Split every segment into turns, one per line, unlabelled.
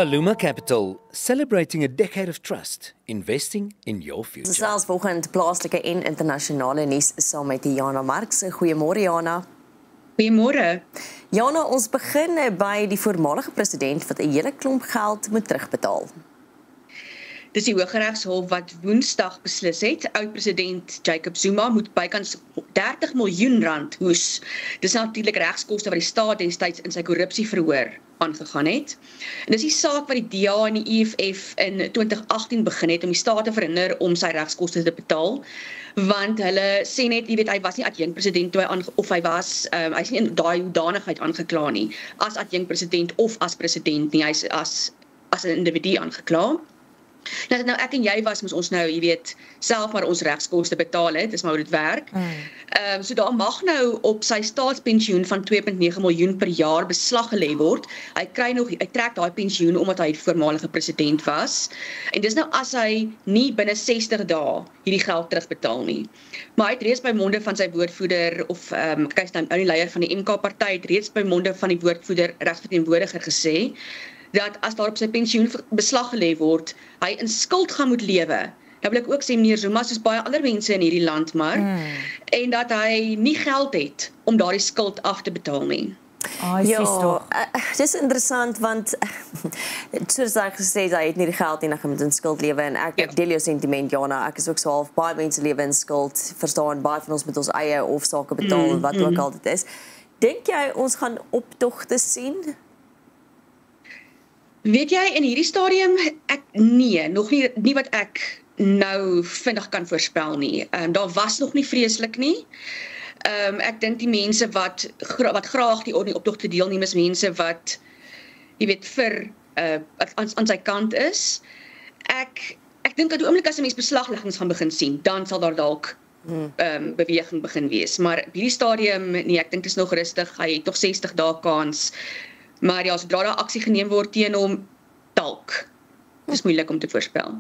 Aluma Capital, celebrating a decade of trust, investing in your future.
Selfs volgende plaaslike en internasionale nuus saam met Jana Marx. Goeiemôre Jana.
Goeiemôre.
Jana, ons begin by die voormalige president wat 'n hele klomp geld moet terugbetaal.
Dis die Hooggeregshof wat Woensdag beslis het. Oud-president Jacob Zuma moet bykans 30 miljoen rand hoes. Dis natuurlik regskoste wat die staat destyds in sy korrupsieverhoor aangegaan het. En dis die saak wat die DA en die EFF in 2018 begin het om die staat te verhinder om sy regskoste te betaal. Want hulle sê net, jy weet, hy was nie adjunkpresident toe hy was, hy's nie in daai hoedanigheid aangekla nie, as adjunkpresident of as president nie, hy's as 'n individu aangekla. Nou, nou ek en jy was, moes ons nou, jy weet, self maar ons regskoste betaal het, dis maar hoe dit werk. So daar mag nou op sy staatspensioen van 2,9 miljoen per jaar beslag gelê word. Hy trek daai pensioen omdat hy die voormalige president was. En dis nou as hy nie binne 60 dae hierdie geld terugbetaal nie. Maar hy het reeds by monde van sy woordvoerder of kyk nou die leier van die MK-party het reeds by monde van die woordvoerder regsverteenwoordiger gesê dat as daar op sy pensioen beslag gelê word, hy in skuld gaan moet lewe. Nou wil ek ook sê meneer Zuma, soos baie ander mense in hierdie land maar, en dat hy nie geld het om daardie skuld af te betaal nie.
Ja, dis interessant want soos ek gesê het, hy het nie die geld nie, hy moet in skuld lewe en ek deel jou sentiment Jana, ek is ook so half baie mense lewe in skuld, verstaan, baie van ons met ons eie hofsaake betaal wat ook al dit is. Dink jy ons gaan optogte sien?
Weet jy, in hierdie stadium, nog nie wat ek nou vinnig kan voorspel nie. Daar was nog nie vreeslik nie. Ek dink die mense wat graag die optogte deelneem is mense wat, jy weet, aan sy kant is. Ek dink dat die oomblik as 'n mens beslagleggings gaan begin sien, dan sal daar dalk beweging begin wees. Maar op hierdie stadium, nee, ek dink dit is nog rustig, hy het nog 60 dae kans. Maar ja, sodra daar aksie geneem word teen hom, dalk. Dit is moeilik om te voorspel.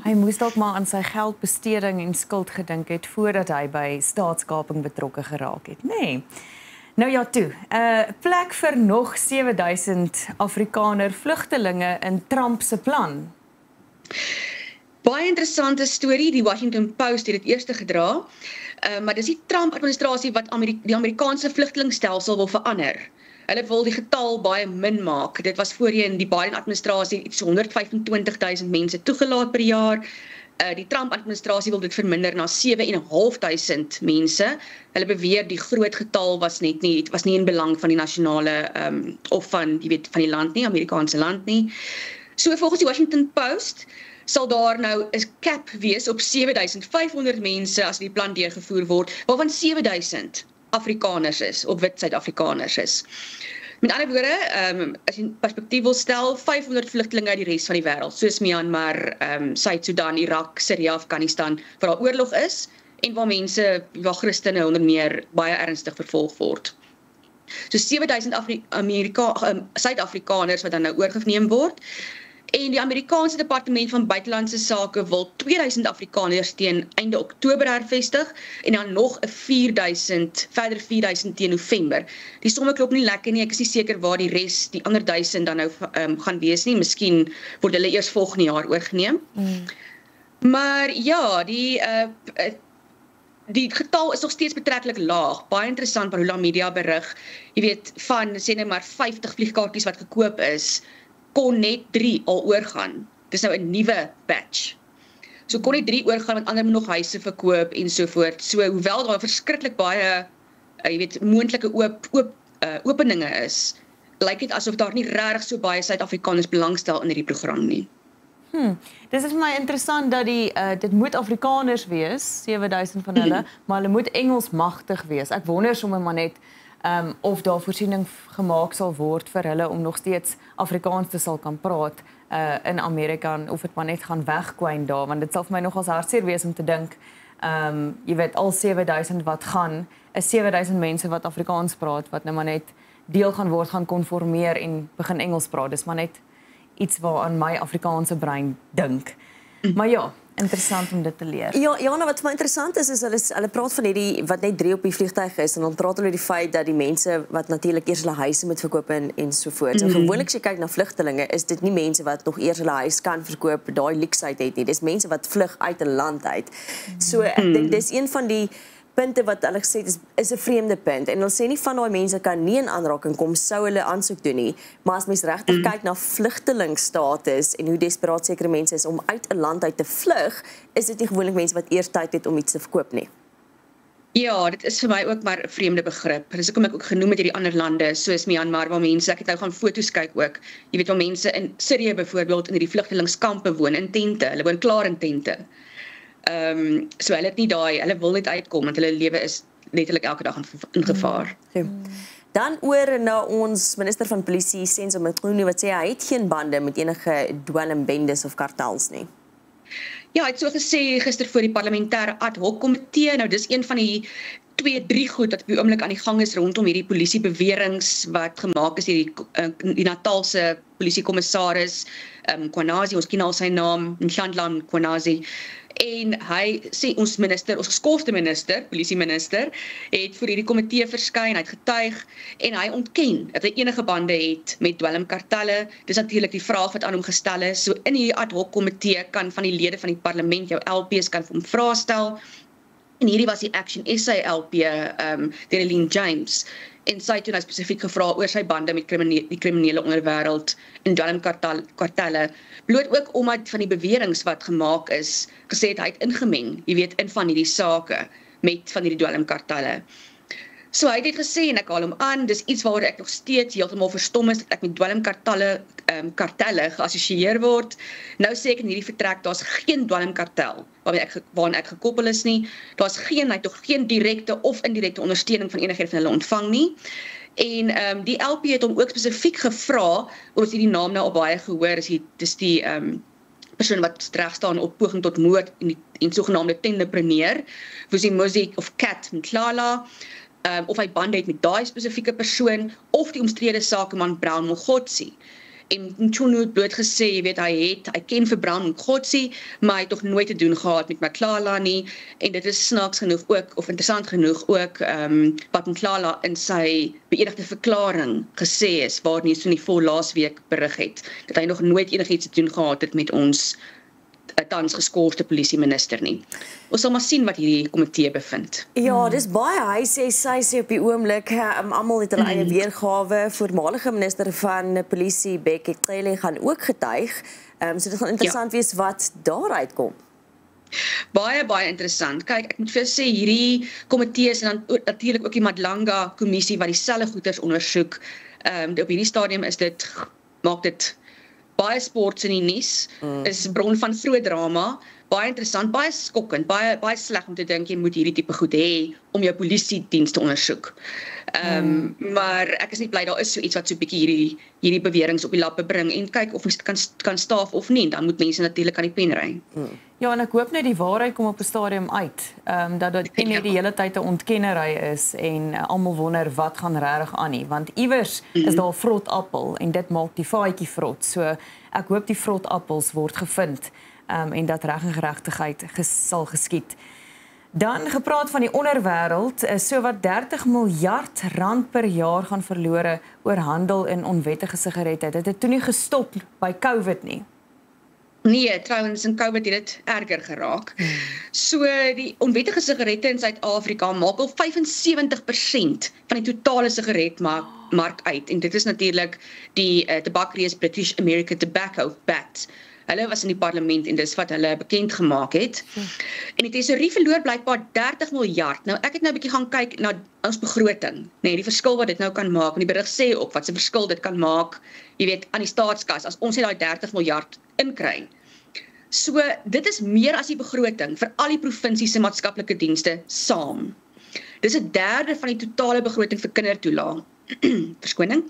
Hy moes dalk maar aan sy geldbesteding en skuld gedink het voordat hy by staatskaping betrokke geraak het, nê? Nee. Nou ja, toe. Plek vir nog 7000 Afrikaner vlugtelinge in Trump se plan.
Baie interessante storie, die Washington Post het dit eerste gedra, maar dis die Trump-administrasie wat die Amerikaanse vlugtelingstelsel wil verander. Hulle wil die getal baie min maak. Dit was voorheen die Biden-administrasie iets 125,000 mense toegelaat per jaar. Die Trump-administrasie wil dit verminder na 7,500 mense. Hulle beweer die groot getal was nie in belang van die nasionale of van die land nie, Amerikaanse land nie. So volgens die Washington Post sal daar nou 'n cap wees op 7,500 mense as die plan deurgevoer word, waarvan 7,000 Afrikaners is, of wit Suid-Afrikaners is. Met ander woorde, as jy in perspektief wil stel, 500 vlugtelinge uit die res van die wêreld, soos Myanmar, Suid-Sudan, Irak, Syrië, Afghanistan, waar daar oorlog is, en waar Christene onder meer baie ernstig vervolg word. So 7,000 Suid-Afrikaners wat dan nou oorgeneem word, en die Amerikaanse Departement van Buitelandse Sake wil 2000 Afrikaners teen einde Oktober hervestig en dan nog 'n 4000 teen November. Die somme klop nie lekker nie, ek is nie seker waar die res, die ander 1000 dan nou gaan wees nie. Miskien word hulle eers volgende jaar oorgeneem. Maar ja, die getal is nog steeds betreklik laag. Baie interessant wat Hula Media berig. Jy weet, van sê net maar 50 vliegkaartjies wat gekoop is, kon net 3 al oorgaan. Dis nou 'n nuwe batch. So kon net 3 oorgaan, want ander moet nog huise verkoop en so voort. So hoewel daar verskriklik baie, jy weet, moontlike openinge is, lyk dit asof daar nie regtig so baie Suid-Afrikaners belangstel in hierdie program nie.
Dis is vir my interessant dat dit moet Afrikaners wees, 7000 van hulle, maar hulle moet Engels magtig wees. Ek wonder sommer maar net of daar voorsiening gemaak sal word vir hulle om nog steeds Afrikaans te sal kan praat in Amerika, of dit maar net gaan wegkwyn daar, want dit sal vir my nogals hartseer wees om te dink, jy weet, al 7000 wat gaan, is 7000 mense wat Afrikaans praat, wat nou maar net deel gaan word, gaan konformeer en begin Engels praat. Dis maar net iets waaraan my Afrikaanse brein dink. Maar ja, interessant om dit te leer.
Ja, Jana, wat vir my interessant is hulle praat van hierdie wat net 3 op die vliegtuig is en dan praat hulle oor die feit dat die mense wat natuurlik eers hulle huise moet verkoop en so voort. So gewoonlik as jy kyk na vlugtelinge, is dit nie mense wat nog eers hulle huis kan verkoop, daai luksheid het nie. Dis mense wat vlug uit 'n land uit. So ek dink dis een van die punte wat hulle gesê het is 'n vreemde punt. En hulle sê nie van daai mense kan nie in aanraking kom sou hulle aansoek doen nie, maar as mens regtig kyk na vlugtelingstatus en hoe desperaat sekere mense is om uit 'n land uit te vlug, is dit nie gewoonlik mense wat eers tyd het om iets te verkoop nie.
Ja, dit is vir my ook maar 'n vreemde begrip. Dis hoekom ek ook genoem het hierdie ander lande soos Myanmar waar mense, ek het nou gaan foto's kyk ook. Jy weet waar mense in Sirië byvoorbeeld in hierdie vlugtelingskampe woon in tente. Hulle woon klaar in tente. So hulle het nie hulle wil net uitkom want hulle lewe is letterlik elke dag in gevaar.
Dan oor na ons minister van polisie Senzo Mchunu wat sê hy het geen bande met enige dwelmbendes of kartels nie.
Ja, hy het so gesê gister voor die parlementêre ad hoc komitee. Nou dis een van die 2-3 goed wat op die oomblik aan die gang is rondom hierdie polisiebeweringe wat gemaak is deur die Natalse polisiekommissaris Kwanazi, ons ken al sy naam, Nhlanhla Kwanazi. En hy sê ons geskofte minister, polisieminister, het voor hierdie komitee verskyn, hy het getuig en hy ontken dat hy enige bande het met dwelmkartelle. Dis natuurlik die vraag wat aan hom gestel is. So in hierdie ad hoc komitee kan van die lede van die parlement, jou LP's kan vir hom vrae stel. En hierdie was die Action SA LP, Dereline James. En sy het nou spesifiek gevra oor sy bande met die kriminele onderwêreld en dwelmkartelle. Bloot ook omdat van die beweringe wat gemaak is, gesê het hy het ingemeng, jy weet, in van hierdie sake met van hierdie dwelmkartelle. So hy het gesê, en ek haal hom aan, dis iets waaroor ek nog steeds heeltemal verstom is, dat ek met dwelmkartelle geassosieer word. Nou sê ek in hierdie vertrek, daar's geen dwelmkartel waaraan ek gekoppel is nie. Daar's hy het nog geen direkte of indirekte ondersteuning van enigheid van hulle ontvang nie. En die LP het hom ook spesifiek gevra, ons het die naam nou al baie gehoor, dis die persoon wat reg staan op poging tot moord en sogenaamde tenderpreneur, Vusimuzi of Kat Mhlala, of hy bande het met daai spesifieke persoon, of die omstrede sakeman Brown Mokgotsi. En Mchunu het bloot gesê, jy weet, hy ken vir Brown Mokgotsi, maar hy het toch nooit te doen gehad met Mhlala nie, en dit is snaaks genoeg ook, of interessant genoeg ook, wat Mhlala in sy beëdigde verklaring gesê is, waar nie so nie vol laasweek berig het, dat hy nog nooit enigiets te doen gehad het met ons tans geskorste polisieminister nie. Ons sal maar sien wat hierdie komitee bevind.
Ja, dis baie, hy sê, sy sê op die oomblik, almal het hulle eie weergawe, voormalige minister van polisie, Bheki Cele, gaan ook getuig, so dit gaan interessant wees wat daaruit kom.
Baie interessant. Kyk, ek moet vir jou sê, hierdie komitee is en dan natuurlik ook die Madlanga kommissie wat dieselfde goeters ondersoek. Op hierdie stadium maak dit baie sports in die nuus, is bron van vroeë drama, baie interessant, baie skokkend, baie sleg om te dink jy moet hierdie tipe goed hê om jou polisiediens te ondersoek. Maar ek is nie bly daar is so iets wat so 'n bietjie hierdie beweringe op die lappe bring en kyk of ons kan staaf of nie, dan moet mense natuurlik aan die pen ry.
Ja, en ek hoop net die waarheid kom op 'n stadium uit, dat dit nie die hele tyd 'n ontkennery is en almal wonder wat gaan regtig aan nie, want iewers is daar vrot appel en dit maak die vaatjie vrot. So ek hoop die vrot appels word gevind en dat reg en geregtigheid sal geskied. Dan gepraat van die onderwêreld, so wat 30 miljard rand per jaar gaan verlore oor handel in onwettige sigarette. Dit het toe nie gestop by COVID nie.
Nee, trouwens in COVID het dit erger geraak. So die onwettige sigarette in Suid-Afrika maak al 75% van die totale sigaretmark uit. En dit is natuurlik die tabakreus British American Tobacco, BAT. Hulle was in die parlement en dis wat hulle bekend gemaak het. En die tesorie verloor blykbaar 30 miljard. Nou ek het nou 'n bietjie gaan kyk na ons begroting, die verskil wat dit nou kan maak. En die berig sê ook wat se verskil dit kan maak, jy weet, aan die staatskas as ons net daai 30 miljard inkry. So dit is meer as die begroting vir al die provinsies se maatskaplike dienste saam. Dis 1/3 van die totale begroting vir kindertoelaag. Verskoning.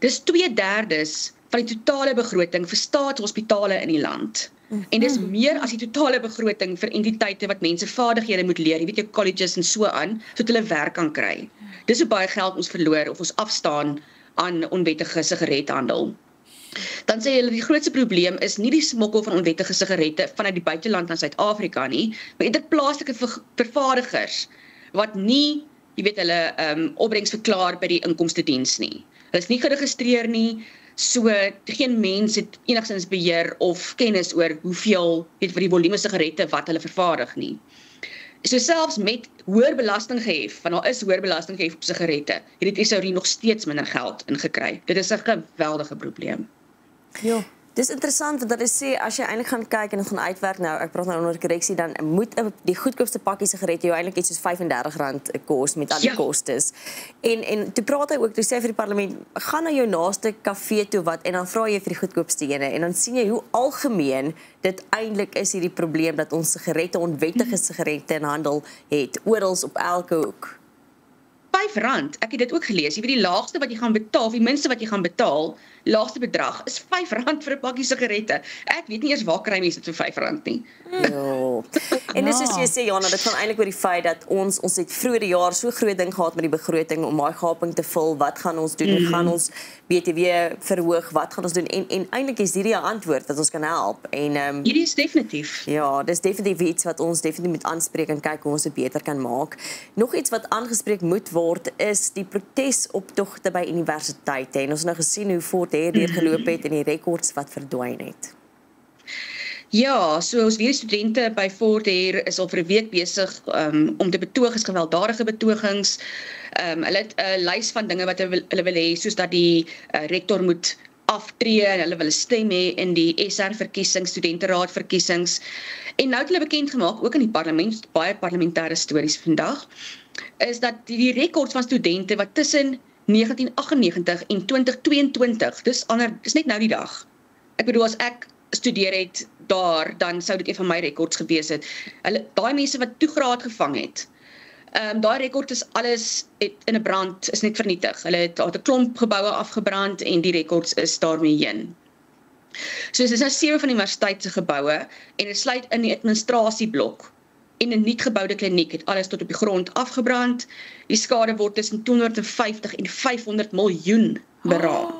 Dis 2/3 van die totale begroting vir staatshospitale in die land. En dis meer as die totale begroting vir entiteite wat mense vaardighede moet leer, jy weet jou colleges en so aan, sodat hulle werk kan kry. Dis hoe baie geld ons verloor of ons afstaan aan onwettige sigarethandel. Dan sê hulle die grootste probleem is nie die smokkel van onwettige sigarette vanuit die buiteland na Suid-Afrika nie, maar eerder plaaslike vervaardigers wat nie, jy weet, hulle opbrengs verklaar by die inkomstediens nie. Hulle is nie geregistreer nie, so geen mens het enigstens beheer of kennis oor hoeveel, weet vir die volume sigarette wat hulle vervaardig nie. So selfs met hoër belasting gehef, want daar is hoër belasting gehef op sigarette, het die SARI nog steeds minder geld ingekry. Dit is 'n geweldige probleem.
Ja. Dis interessant, want dat is sê, as jy eintlik gaan kyk en gaan uitwerk, nou, ek praat nou onder korreksie, dan moet die goedkoopste pakkie sigarette jou eintlik iets soos R35 kos met al die kostes. En toe praat hy ook, toe sê vir die parlement, gaan na jou naaste kafee toe wat, en dan vra jy vir die goedkoopste ene, en dan sien jy hoe algemeen dit eintlik is hierdie probleem, dat ons sigarette, onwettige sigarette in handel het, orals op elke hoek.
R5, ek het dit ook gelees, jy weet die laagste wat jy gaan betaal, of die minste wat jy gaan betaal, laagste bedrag, is R5 vir 'n pakkie sigarette. Ek weet nie eers waar kry mense dit vir R5 nie.
Ja. En dis soos jy sê, Jana, dit gaan eintlik oor die feit dat ons het vroeër die jaar so groot ding gehad met die begroting om daai gaping te vul. Wat gaan ons doen? Gaan ons BTW verhoog? Wat gaan ons doen? En eintlik is hierdie 'n antwoord wat ons kan help. En
hierdie is definitief.
Ja, dis definitief iets wat ons definitief moet aanspreek en kyk hoe ons dit beter kan maak. Nog iets wat aangespreek moet word is die protesoptogte by universiteite. En ons het nou gesien hoe voort hier geloop het en die rekords wat verdwyn het.
Ja, so ons weer studente by Fort Hare is al vir 'n week besig om te betoog, is gewelddadige betogings. Hulle het 'n lys van dinge wat hulle wil hê, soos dat die rektor moet aftree en hulle wil 'n stem hê in die SR-verkiesings, studenteraadverkiesings. En nou het hulle bekend gemaak, ook in die parlement, baie parlementêre stories vandag, is dat die rekords van studente wat tussen 1998 en 2022, dis net nou die dag. Ek bedoel, as ek studeer het daar, dan sou dit een van my rekords gewees het. Daai mense wat toegraad gevang het, daai rekord is alles in 'n brand, is net vernietig. Hulle het 'n klomp geboue afgebrand en die rekords is daarmee heen. So dis nou 7 van die universiteit se geboue en dit sluit in die administrasieblok. En 'n nuut geboude kliniek het alles tot op die grond afgebrand. Die skade word tussen 250 en 500 miljoen beraam.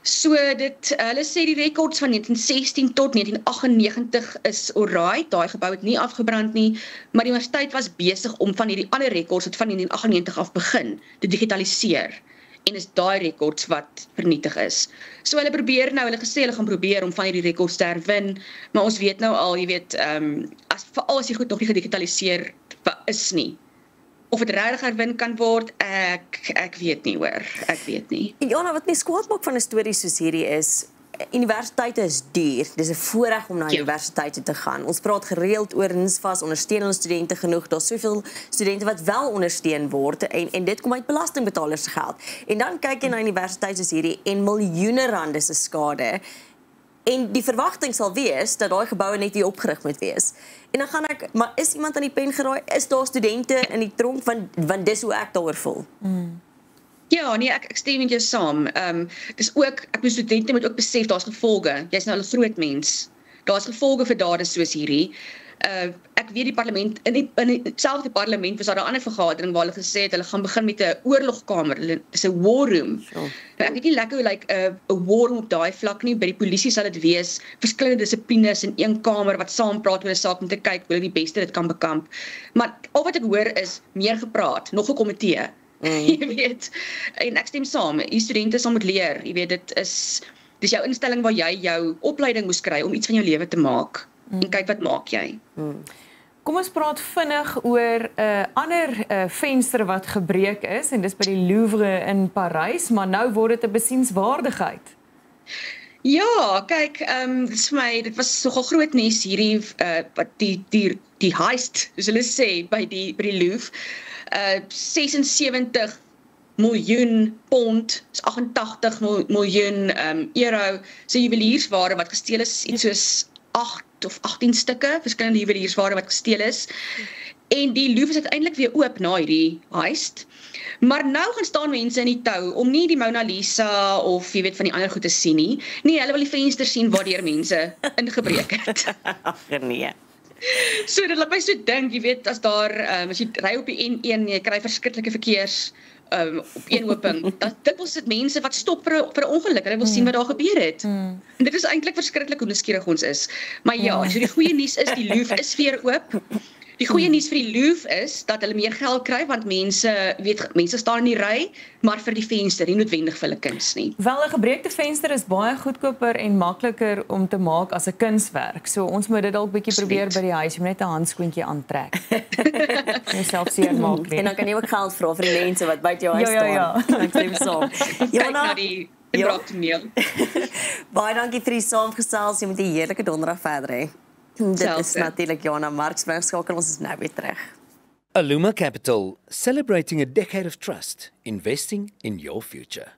So hulle sê die rekords van 1916 tot 1998 is alright, daai gebou het nie afgebrand nie, maar die universiteit was besig om van hierdie ander rekords wat van 1998 af begin te digitaliseer. En is daai rekords wat vernietig is. So hulle gesê hulle gaan probeer om van hierdie rekords te herwin, maar ons weet nou al, jy weet, veral as jy goed nog nie gedigitaliseer is nie. Of dit regtig herwin kan word, ek weet nie hoor, ek weet nie.
Jana, wat my skwaad maak van 'n storie soos hierdie is, universiteite is duur. Dis 'n voorreg om na universiteite te gaan. Ons praat gereeld oor NSFAS, ondersteun ons studente genoeg. Daar's soveel studente wat wel ondersteun word en dit kom uit belastingbetalers se geld. En dan kyk jy na universiteite soos hierdie en miljoene rande se skade. En die verwagting sal wees dat daai geboue net weer opgerig moet wees. En dan gaan ek, maar is iemand aan die pen geraai? Is daar studente in die tronk want dis hoe ek daaroor voel.
Ja, nee, ek stem met jou saam. Dis ook, ek bedoel studente moet ook besef daar's gevolge. Jy's nou al 'n groot mens. Daar's gevolge vir dade soos hierdie. Ek weet die parlement in dieselfde parlement was daar 'n ander vergadering waar hulle gesê het hulle gaan begin met 'n oorlogkamer. Dis 'n war room. Nou, ek weet nie lekker hoe lyk 'n war room op daai vlak nie. By die polisie sal dit wees verskillende dissiplines in een kamer wat saam praat oor 'n saak om te kyk hoe hulle die beste dit kan bekamp. Maar al wat ek hoor is meer gepraat, nog 'n komitee. Jy weet, en ek stem saam, die studente sal moet leer, jy weet, dis jou instelling waar jy jou opleiding moes kry om iets van jou lewe te maak, en kyk wat maak jy.
Kom ons praat vinnig oor 'n ander venster wat gebreek is, en dis by die Louvre in Parys, maar nou word dit 'n besienswaardigheid.
Ja, kyk, dit was nogal groot nuus hierdie, die heist, soos hulle sê, by die Louvre, 76 miljoen pond, is 88 miljoen euro, se juweliersware wat gesteel is, iets soos 8 of 18 stukke, verskillende juweliersware wat gesteel is, en die Louvre is uiteindelik weer oop na hierdie heist, maar nou gaan staan mense in die tou, om nie die Mona Lisa of jy weet van die ander goed te sien nie, hulle wil die venster sien waardeur mense ingebreek het.
Ag nee.
So dit laat my so dink, jy weet, as jy ry op die N1, jy kry verskriklike op eenhoping, dit was dit mense wat stop vir 'n ongeluk, hulle wil sien wat daar gebeur het. En dit is eintlik verskriklik hoe nuuskierig ons is. Maar ja, so die goeie nuus is die Louvre is weer oop. Die goeie nuus vir die Louvre is dat hulle meer geld kry want mense staan in die ry, maar vir die venster, nie noodwendig vir hulle kuns nie.
Wel 'n gebreekte venster is baie goedkoper en makliker om te maak as 'n kunswerk. So ons moet dit dalk bietjie probeer by die huis, jy moet net 'n handskoentjie aantrek. Jouself seer maak nie.
En dan kan jy ook geld vra vir die mense wat buite jou huis staan.
Ja.
Dan klim saam.
Kyk na die braaktoneel.
Baie dankie vir die saamgesels. Jy moet 'n heerlike donderdag verder hê. Dit is natuurlik Jana Marx, bly skakel, ons is nou weer terug.
Aluma Capital, celebrating a decade of trust, investing in your future.